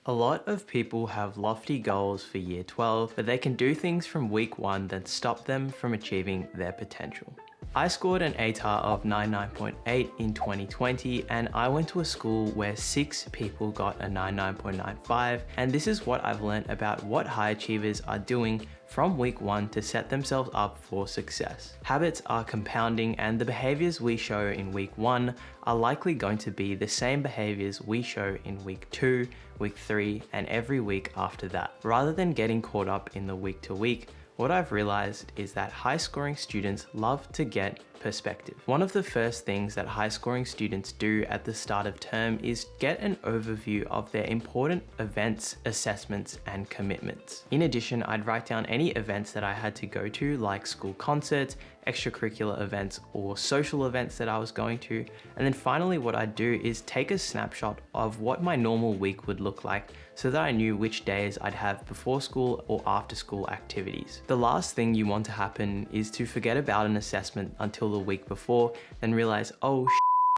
A lot of people have lofty goals for year 12, but they can do things from week 1 that stop them from achieving their potential. I scored an ATAR of 99.8 in 2020, and I went to a school where 6 people got a 99.95, and this is what I've learned about what high achievers are doing from week 1 to set themselves up for success. Habits are compounding, and the behaviors we show in week 1 are likely going to be the same behaviors we show in week 2, week 3, and every week after that. Rather than getting caught up in the week to week, what I've realized is that high scoring students love to get perspective. One of the first things that high scoring students do at the start of term is get an overview of their important events, assessments, and commitments. In addition, I'd write down any events that I had to go to, like school concerts, extracurricular events, or social events that I was going to. And then finally, what I'd do is take a snapshot of what my normal week would look like so that I knew which days I'd have before school or after school activities. The last thing you want to happen is to forget about an assessment until the week before, then realize, oh,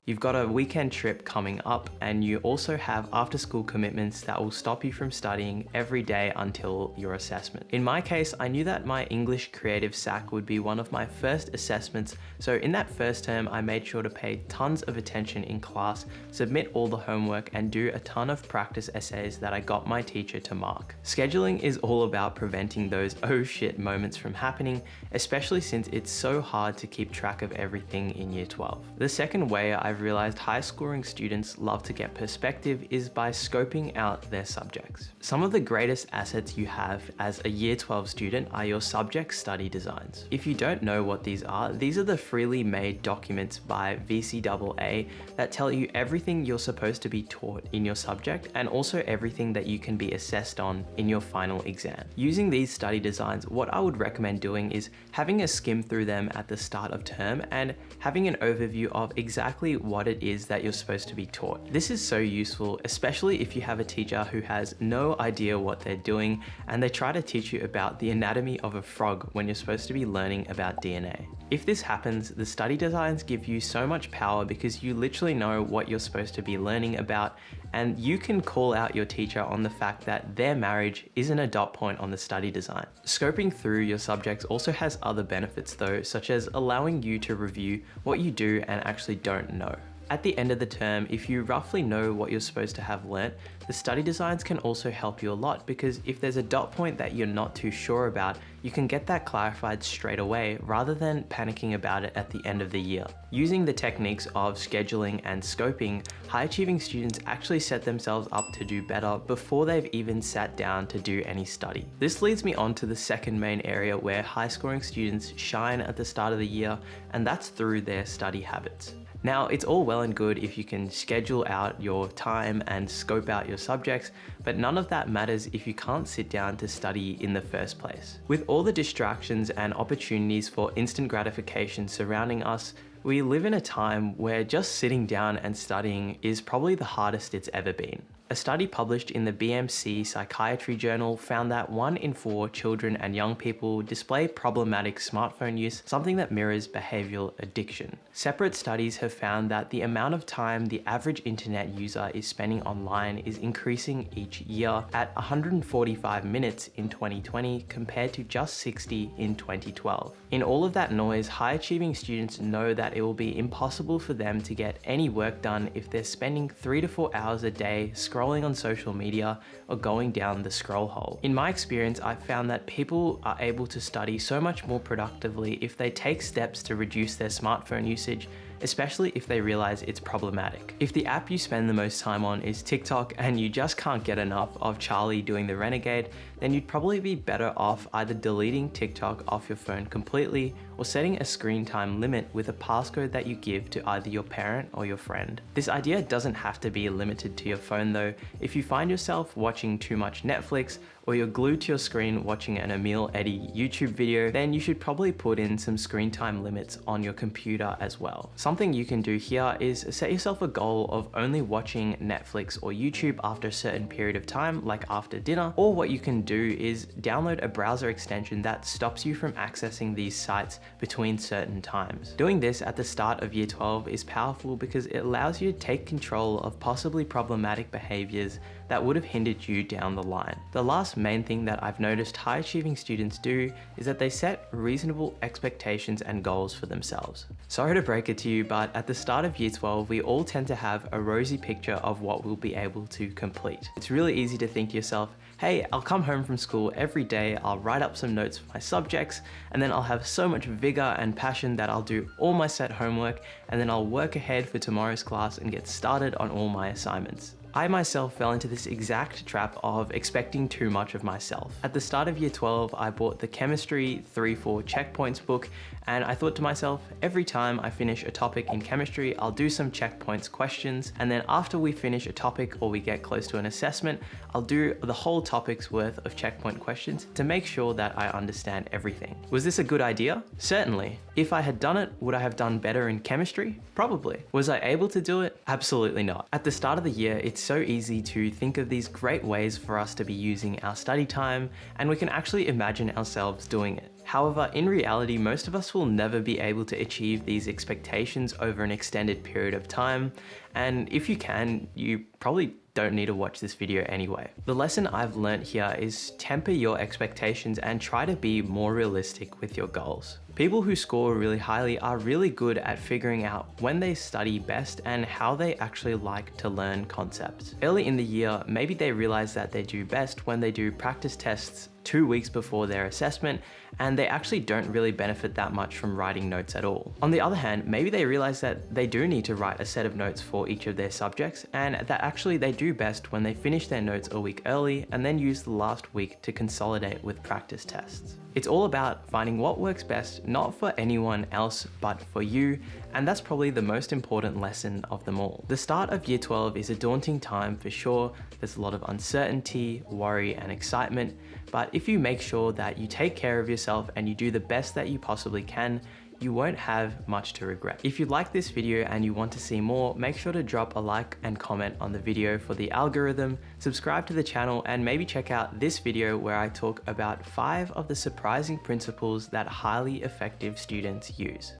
you've got a weekend trip coming up, and you also have after school commitments that will stop you from studying every day until your assessment. In my case, I knew that my English creative SAC would be one of my first assessments, so in that first term, I made sure to pay tons of attention in class, submit all the homework, and do a ton of practice essays that I got my teacher to mark. Scheduling is all about preventing those oh shit moments from happening, especially since it's so hard to keep track of everything in year 12. The second way I've realized high scoring students love to get perspective is by scoping out their subjects. Some of the greatest assets you have as a year 12 student are your subject study designs. If you don't know what these are the freely made documents by VCAA that tell you everything you're supposed to be taught in your subject and also everything that you can be assessed on in your final exam. Using these study designs, what I would recommend doing is having a skim through them at the start of term and having an overview of exactly what it is that you're supposed to be taught. This is so useful, especially if you have a teacher who has no idea what they're doing and they try to teach you about the anatomy of a frog when you're supposed to be learning about DNA. If this happens, the study designs give you so much power because you literally know what you're supposed to be learning about, and you can call out your teacher on the fact that their marriage isn't a dot point on the study design. Scoping through your subjects also has other benefits though, such as allowing you to review what you do and actually don't know. At the end of the term, if you roughly know what you're supposed to have learnt, the study designs can also help you a lot, because if there's a dot point that you're not too sure about, you can get that clarified straight away rather than panicking about it at the end of the year. Using the techniques of scheduling and scoping, high achieving students actually set themselves up to do better before they've even sat down to do any study. This leads me on to the second main area where high scoring students shine at the start of the year, and that's through their study habits. Now, it's all well and good if you can schedule out your time and scope out your subjects, but none of that matters if you can't sit down to study in the first place. With all the distractions and opportunities for instant gratification surrounding us, we live in a time where just sitting down and studying is probably the hardest it's ever been. A study published in the BMC Psychiatry Journal found that 1 in 4 children and young people display problematic smartphone use, something that mirrors behavioral addiction. Separate studies have found that the amount of time the average internet user is spending online is increasing each year at 145 minutes in 2020 compared to just 60 in 2012. In all of that noise, high-achieving students know that it will be impossible for them to get any work done if they're spending 3 to 4 hours a day scrolling on social media or going down the scroll hole. In my experience, I've found that people are able to study so much more productively if they take steps to reduce their smartphone usage, especially if they realize it's problematic. If the app you spend the most time on is TikTok and you just can't get enough of Charlie doing the renegade, then you'd probably be better off either deleting TikTok off your phone completely or setting a screen time limit with a passcode that you give to either your parent or your friend. This idea doesn't have to be limited to your phone though. If you find yourself watching too much Netflix, or you're glued to your screen watching an Emil Eddy YouTube video, then you should probably put in some screen time limits on your computer as well. Something you can do here is set yourself a goal of only watching Netflix or YouTube after a certain period of time, like after dinner, or what you can do is download a browser extension that stops you from accessing these sites between certain times. Doing this at the start of year 12 is powerful because it allows you to take control of possibly problematic behaviors that would have hindered you down the line. The last main thing that I've noticed high achieving students do is that they set reasonable expectations and goals for themselves. Sorry to break it to you, but at the start of year 12, we all tend to have a rosy picture of what we'll be able to complete. It's really easy to think to yourself, hey, I'll come home from school every day, I'll write up some notes for my subjects, and then I'll have so much vigor and passion that I'll do all my set homework, and then I'll work ahead for tomorrow's class and get started on all my assignments. I myself fell into this exact trap of expecting too much of myself. At the start of year 12, I bought the Chemistry 3-4 Checkpoints book, and I thought to myself, every time I finish a topic in chemistry, I'll do some checkpoints questions, and then after we finish a topic or we get close to an assessment, I'll do the whole topic's worth of checkpoint questions to make sure that I understand everything. Was this a good idea? Certainly. If I had done it, would I have done better in chemistry? Probably. Was I able to do it? Absolutely not. At the start of the year, it's so easy to think of these great ways for us to be using our study time, and we can actually imagine ourselves doing it. However, in reality, most of us will never be able to achieve these expectations over an extended period of time, and if you can, you probably don't need to watch this video anyway. The lesson I've learned here is temper your expectations and try to be more realistic with your goals. People who score really highly are really good at figuring out when they study best and how they actually like to learn concepts. Early in the year, maybe they realize that they do best when they do practice tests 2 weeks before their assessment, and they actually don't really benefit that much from writing notes at all. On the other hand, maybe they realize that they do need to write a set of notes for each of their subjects, and that actually they do best when they finish their notes a week early and then use the last week to consolidate with practice tests. It's all about finding what works best, not for anyone else, but for you, and that's probably the most important lesson of them all. The start of year 12 is a daunting time for sure. There's a lot of uncertainty, worry, and excitement, but if you make sure that you take care of yourself and you do the best that you possibly can, you won't have much to regret. If you like this video and you want to see more, make sure to drop a like and comment on the video for the algorithm, subscribe to the channel, and maybe check out this video where I talk about 5 of the surprising principles that highly effective students use.